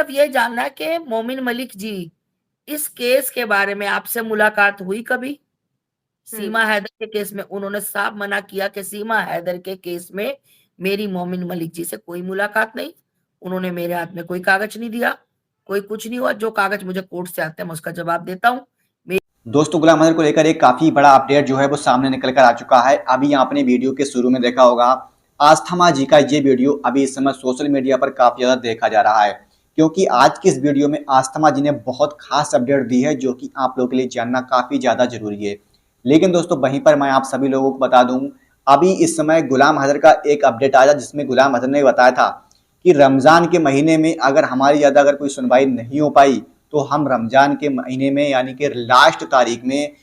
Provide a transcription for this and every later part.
सिर्फ ये जानना है कि मोमिन मलिक जी, इस केस के बारे में आपसे मुलाकात हुई कभी? सीमा हैदर के केस में उन्होंने साफ मना किया कि सीमा हैदर के केस में मेरी मोमिन मलिक जी से कोई मुलाकात नहीं। उन्होंने मेरे हाथ में कोई कागज नहीं दिया, कोई कुछ नहीं हुआ। जो कागज मुझे कोर्ट से आते हैं मैं उसका जवाब देता हूँ। दोस्तों, गुलाम अजहर को लेकर एक काफी बड़ा अपडेट जो है वो सामने निकल कर आ चुका है। अभी आपने वीडियो के शुरू में देखा होगा, आस्थमा जी का ये वीडियो अभी इस समय सोशल मीडिया पर काफी ज्यादा देखा जा रहा है, क्योंकि आज की इस वीडियो में आस्थमा जी ने बहुत खास अपडेट दी है जो कि आप लोगों के लिए जानना काफी ज्यादा जरूरी है। लेकिन दोस्तों, वहीं पर मैं आप सभी लोगों को बता दूं, अभी इस समय गुलाम अजहर का एक अपडेट आया जिसमें गुलाम अजहर ने बताया था कि रमजान के महीने में अगर हमारी ज्यादा अगर कोई सुनवाई नहीं हो पाई तो हम रमजान के महीने में यानी कि लास्ट तारीख में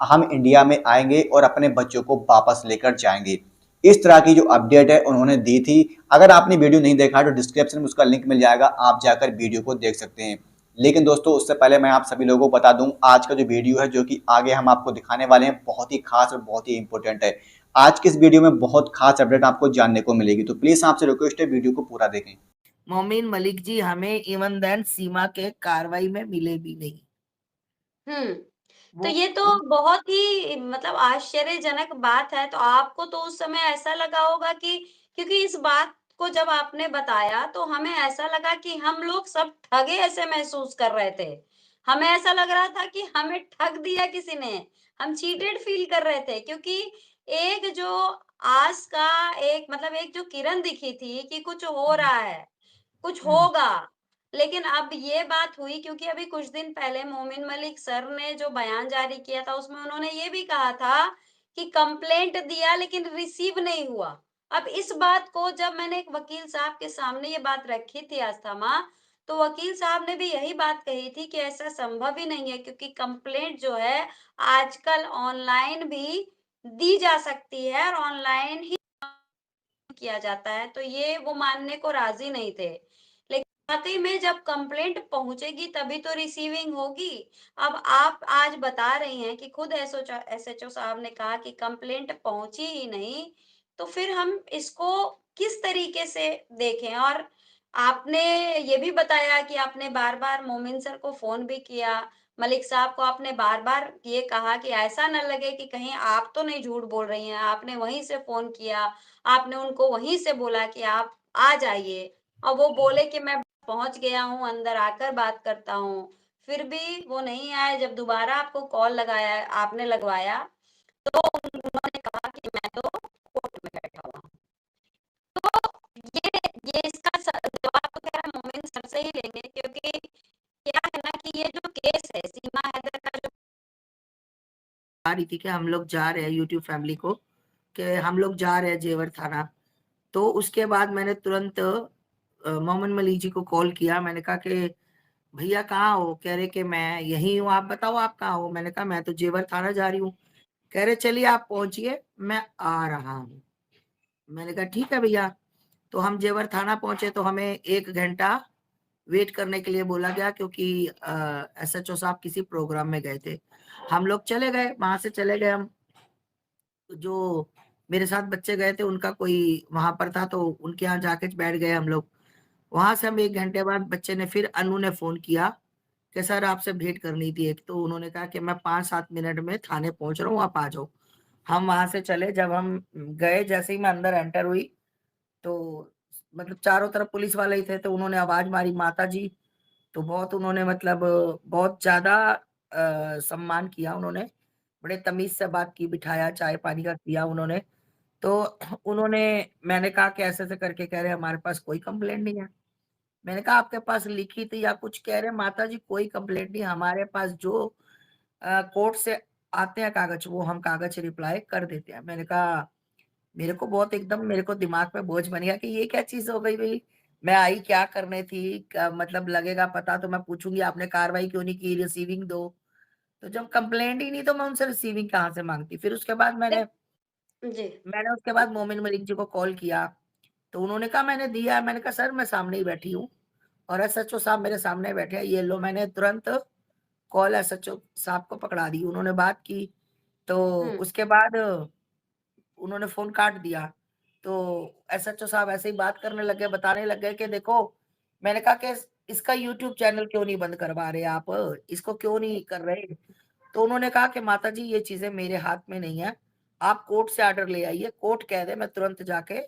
हम इंडिया में आएंगे और अपने बच्चों को वापस लेकर जाएंगे। इस तरह की जो अपडेट है उन्होंने दी थी। अगर आपने वीडियो नहीं देखा तो डिस्क्रिप्शन में उसका लिंक मिल जाएगा, आप जाकर वीडियो को देख सकते हैं। लेकिन दोस्तों, उससे पहले मैं आप सभी लोगों को बता दूं, आज का जो वीडियो है जो कि आगे हम आपको दिखाने वाले हैं बहुत ही खास और बहुत ही इंपॉर्टेंट है। आज के इस वीडियो में बहुत खास अपडेट आपको जानने को मिलेगी, तो प्लीज आपसे रिक्वेस्ट है वीडियो को पूरा देखें। मोमिन मलिक जी हमें इवन देन सीमा के कार्रवाई में मिले भी नहीं। हुँ। तो वो ये तो बहुत ही मतलब आश्चर्यजनक बात है, तो आपको तो उस समय ऐसा लगा होगा कि क्योंकि इस बात को जब आपने बताया, तो हमें ऐसा लगा कि हम लोग सब ठगे ऐसे महसूस कर रहे थे। हमें ऐसा लग रहा था कि हमें ठग दिया किसी ने, हम चीटेड फ़ील कर रहे थे क्योंकि एक जो आस का एक मतलब एक जो किरण दिखी थी कि कुछ हो रहा है, कुछ हुँ, होगा। लेकिन अब ये बात हुई क्योंकि अभी कुछ दिन पहले मोमिन मलिक सर ने जो बयान जारी किया था उसमें उन्होंने ये भी कहा था कि कंप्लेंट दिया लेकिन रिसीव नहीं हुआ। अब इस बात को जब मैंने एक वकील साहब के सामने ये बात रखी थी अस्थमा, तो वकील साहब ने भी यही बात कही थी कि ऐसा संभव ही नहीं है क्योंकि कंप्लेंट जो है आजकल ऑनलाइन भी दी जा सकती है और ऑनलाइन ही किया जाता है, तो ये वो मानने को राज़ी नहीं थे। लेकिन वाक़ई में जब कंप्लेंट पहुँचेगी तभी तो रिसीविंग होगी। अब आप आज बता रही हैं कि खुद एसएचओ साहब ने कहा कि कंप्लेंट पहुँची ही नहीं, तो फिर हम इसको किस तरीके से देखें? और आपने ये भी बताया कि आपने बार-बार मोमिन सर को फ़ोन भी किया, मलिक साहब को आपने बार-बार ये कहा कि ऐसा ना लगे कि कहीं आप तो नहीं झूठ बोल रही हैं, आपने वहीं से फ़ोन किया, आपने उनको वहीं से बोला कि आप आ जाइए और वो बोले कि मैं पहुँच गया हूँ, अंदर आकर बात करता हूँ। फिर भी वो नहीं आए, जब दोबारा आपको कॉल लगाया आपने लगवाया, तो उन्होंने कहा कि मैं तो कोर्ट में बैठा हुआ हूँ। तो ये ये इसका जवाब तो खैर हम मोमिन सर से ही लेंगे क्योंकि क्या है ना कि ये जो केस है सीमा हैदर का जो आ रही थी कि हम लोग जा रहे हैं यूट्यूब फैमिली को, कि हम लोग जा रहे हैं जेवर थाना। तो उसके बाद मैंने तुरंत मोमिन मलिक जी को कॉल किया। मैंने कहा कि भैया कहाँ हो? कह रहे कि मैं यहीं हूँ, आप बताओ आप कहाँ हो? मैंने कहा मैं तो जेवर थाना जा रही हूँ। कह रहे चलिए आप पहुंचिए, मैं आ रहा हूँ। मैंने कहा ठीक है भैया। तो हम जेवर थाना पहुंचे तो हमें 1 घंटा वेट करने के लिए बोला गया क्योंकि एसएचओ साहब किसी प्रोग्राम में गए थे। हम लोग चले गए, वहां से चले गए हम। जो मेरे साथ बच्चे गए थे उनका कोई वहां पर था तो उनके यहाँ जाके बैठ गए हम लोग। वहां से हम 1 घंटे बाद बच्चे ने फिर अनु ने फोन किया कि सर आपसे भेंट करनी थी एक। तो उन्होंने कहा कि मैं 5-7 मिनट में थाने पहुंच रहा हूँ, आप आ जाओ। हम वहां से चले। जब हम गए, जैसे ही मैं अंदर एंटर हुई तो मतलब चारों तरफ पुलिस वाले ही थे, तो उन्होंने आवाज मारी माता जी। तो बहुत उन्होंने मतलब बहुत ज्यादा सम्मान किया उन्होंने। बड़े तमीज से बात की, बिठाया, चाय पानी का किया उन्होंने। तो उन्होंने मैंने कहा कि ऐसे-ऐसे करके कह रहे हमारे पास कोई कंप्लेंट नहीं है। मैंने कहा आपके पास लिखित या कुछ? कह रहे माताजी कोई कंप्लेंट नहीं, हमारे पास जो कोर्ट से आते हैं कागज वो हम कागज रिप्लाई कर देते हैं। मैंने कहा मेरे को बहुत एकदम मेरे को दिमाग में बोझ बन गया कि ये क्या चीज़ हो गई भई? मैं आई क्या करने थी? मतलब लगेगा पता तो मैं पूछूँगी आपने कार्रवाई क्यों नहीं की? रिसीविंग दो। तो जब कंप्लेंट ही नहीं तो मैं उनसे रिसीविंग कहाँ से माँगती? फिर उसके बाद देख मैंने जी। मैंने उसके बाद मोमिन मलिक जी को कॉल किया। तो उन्होंने कहा मैंने दिया है। मैंने कहा सर मैं सामने ही बैठी हूँ और एसएचओ साहब मेरे सामने बैठे हैं, ये लो। मैंने तुरंत कॉल एसएचओ साहब को पकड़ा दी। उन्होंने बात की, तो हुँ, उसके बाद उन्होंने फ़ोन काट दिया। तो एसएचओ साहब ऐसे ही बात करने लग गए, बताने लग गए कि देखो। मैंने कहा कि इसका यूट्यूब चैनल क्यों नहीं बंद करवा रहे आप? इसको क्यों नहीं कर रहे? तो उन्होंने कहा कि माता जी ये चीज़ें मेरे हाथ में नहीं है, आप कोर्ट से ऑर्डर ले आइए, कोर्ट कह दे मैं तुरंत जाके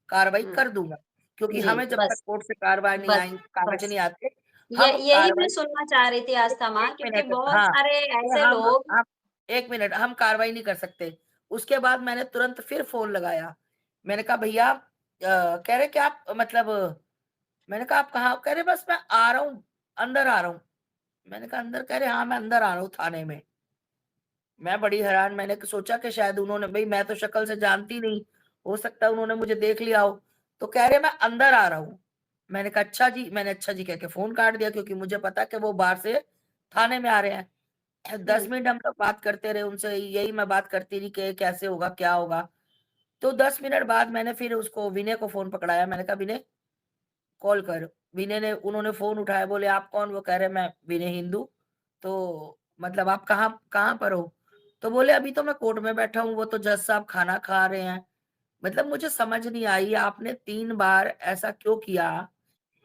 कार्रवाई हुँ, कर दूँगा। क्योंकि जी, हमें जब तक बस, कोर्ट से कार्रवाई नहीं बस, आएँगी, कागज़ बस। नहीं आते, ये हम यही मैं कार्रवाई सुनना चाह रही थी एक आस्था माँ, 1 क्योंकि मिनट बहुत हाँ, सारे कि ऐसे लोग। हम 1 मिनट हम कार्रवाई नहीं कर सकते। उसके बाद मैंने तुरंत फिर फ़ोन लगाया। मैंने कहा भैया कह रहे कि आप मतलब मैंने कहा आप कहाँ? कह रहे बस मैं आ रहा हूँ, अंदर आ रहा हूँ। मैंने कहा अंदर? कह रहे हाँ, मैं अंदर आ रहा हूँ थाने में। मैं बड़ी हैरान मैंने सोचा कि शायद उन्होंने भई मैं तो शक्ल से जानती नहीं, हो सकता है उन्होंने मुझे देख लिया हो। तो कह रहे मैं अंदर आ रहा हूँ। मैंने कहा अच्छा जी, मैंने अच्छा जी कह के फ़ोन काट दिया क्योंकि मुझे पता है कि वो बाहर से थाने में आ रहे हैं। 10 हुँ, मिनट हम लोग बात करते रहे उनसे यही मैं बात करती रही कि कैसे होगा, क्या होगा? तो 10 मिनट बाद मैंने फिर उसको विनय को फ़ोन पकड़ाया। मैंने कहा विनय कॉल कर। विनय ने उन्होंने फ़ोन उठाया, बोले आप कौन? वो कह रहे मैं विनय हिंदू। तो मतलब आप कहाँ कहाँ पर हो? तो बोले अभी तो मैं कोर्ट में बैठा हूँ, वो तो जज साहब खाना खा रहे हैं। मतलब मुझे समझ नहीं आई आपने 3 बार ऐसा क्यों किया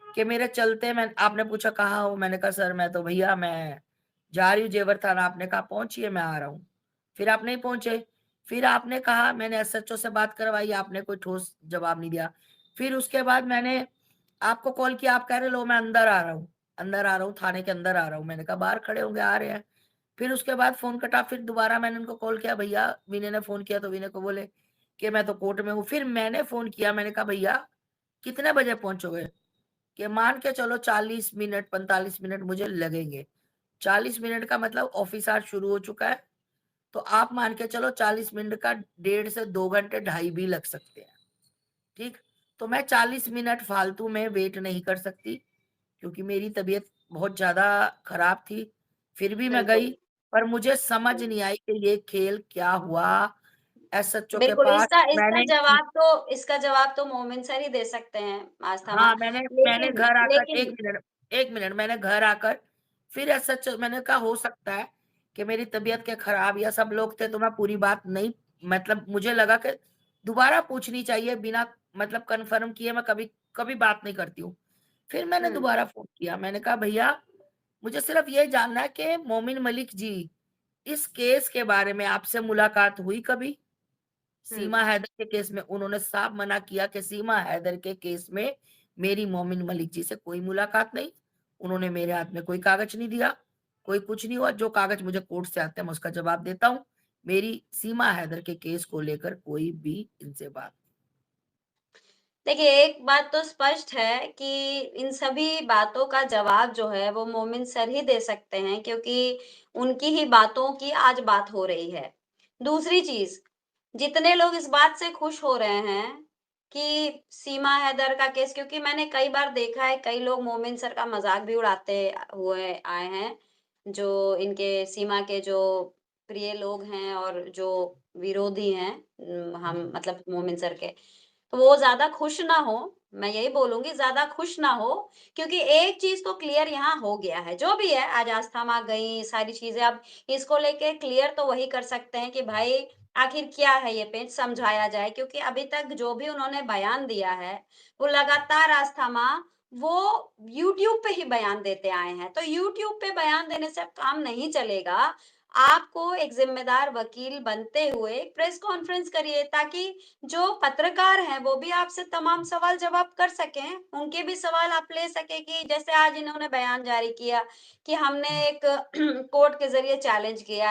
कि मेरे चलते मैं आपने पूछा कहाँ हो? मैंने कहा सर मैं तो भैया मैं जा रही हूँ जेवर थाना। आपने कहा पहुँचिए मैं आ रहा हूँ। फिर आप नहीं पहुँचे। फिर आपने कहा मैंने एसएचओ से बात करवाई, आपने कोई ठोस जवाब नहीं दिया। फिर उसके बाद मैंने आपको कॉल किया, आप कह रहे लो मैं अंदर आ रहा हूँ, अंदर आ रहा हूँ, थाने के अंदर आ रहा हूँ। मैंने कहा बाहर खड़े होंगे, आ रहे हैं। फिर उसके बाद फ़ोन कटा, फिर दोबारा मैंने उनको कॉल किया, भैया विनय ने फ़ोन किया तो विनय को बोले कि मैं तो कोर्ट में हूँ। फिर मैंने फ़ोन किया, मैंने कहा भैया कितने बजे पहुँचोगे? कि मान के चलो 40 मिनट 45 मिनट मुझे लगेंगे। 40 मिनट का मतलब ऑफिस आवर शुरू हो चुका है, तो आप मान के चलो 40 मिनट का 1.5 से 2 घंटे ढाई भी लग सकते हैं, ठीक? तो मैं 40 मिनट फालतू में वेट नहीं कर सकती, क्योंकि मेरी तबीयत बहुत ज़्यादा खराब थी। फिर भी मैं बिल्कुल। गई, पर मुझे समझ नहीं आई कि ये खेल क्या हुआ? एसएचओ के बिल्कुल, पास इसका इसका मैंने जवाब तो मोमिन सर ही दे सकते हैं, आस्था माँ। हाँ, मैंने लेकिन घर आकर लेकिन 1 मिनट मैंने घर आकर फिर एसएचओ मैंने कहा हो सकता है कि मेरी तबीयत के खराब या सब लोग थे तो मैं पूरी बात नहीं मतलब मुझे लगा कि दोबारा पूछनी चाहिए बिना मतलब कन्फर्म किए मैं कभी कभी बात नहीं करती हूँ। फिर मैंने हुँ, दोबारा फ़ोन किया, मैंने कहा भैया मुझे सिर्फ ये जानना है कि मोमिन मलिक जी, इस केस के बारे में आपसे मुलाकात हुई कभी? हुँ। सीमा हैदर के केस में उन्होंने साफ मना किया कि सीमा हैदर के केस में मेरी मोमिन मलिक जी से कोई मुलाकात नहीं। उन्होंने मेरे हाथ में कोई कागज़ नहीं दिया, कोई कुछ नहीं हुआ। जो कागज़ मुझे कोर्ट से आते हैं मैं उसका जवाब देता हूँ। मेरी सीमा हैदर के केस को लेकर कोई भी इनसे बात देखिए, एक बात तो स्पष्ट है कि इन सभी बातों का जवाब जो है वो मोमिन सर ही दे सकते हैं, क्योंकि उनकी ही बातों की आज बात हो रही है। दूसरी चीज़, जितने लोग इस बात से खुश हो रहे हैं कि सीमा हैदर का केस, क्योंकि मैंने कई बार देखा है कई लोग मोमिन सर का मज़ाक भी उड़ाते हुए आए हैं, जो इनके सीमा के जो प्रिय लोग हैं और जो विरोधी हैं हम मतलब मोमिन सर के। तो वो ज़्यादा खुश ना हो, मैं यही बोलूँगी ज़्यादा खुश ना हो, क्योंकि एक चीज़ तो क्लियर यहाँ हो गया है, जो भी है आज आस्था माँ गई, सारी चीज़ें अब इसको लेके क्लियर तो वही कर सकते हैं कि भाई आखिर क्या है ये पेच समझाया जाए, क्योंकि अभी तक जो भी उन्होंने बयान दिया है, वो लगातार आस्था माँ वो यूट्यूब पे ही बयान देते आए हैं। तो यूट्यूब पे बयान देने से अब काम नहीं चलेगा। आपको एक ज़िम्मेदार वकील बनते हुए एक प्रेस कॉन्फ्रेंस करिए, ताकि जो पत्रकार हैं वो भी आपसे तमाम सवाल जवाब कर सकें, उनके भी सवाल आप ले सकें कि जैसे आज इन्होंने बयान जारी किया कि हमने एक कोर्ट के ज़रिए चैलेंज किया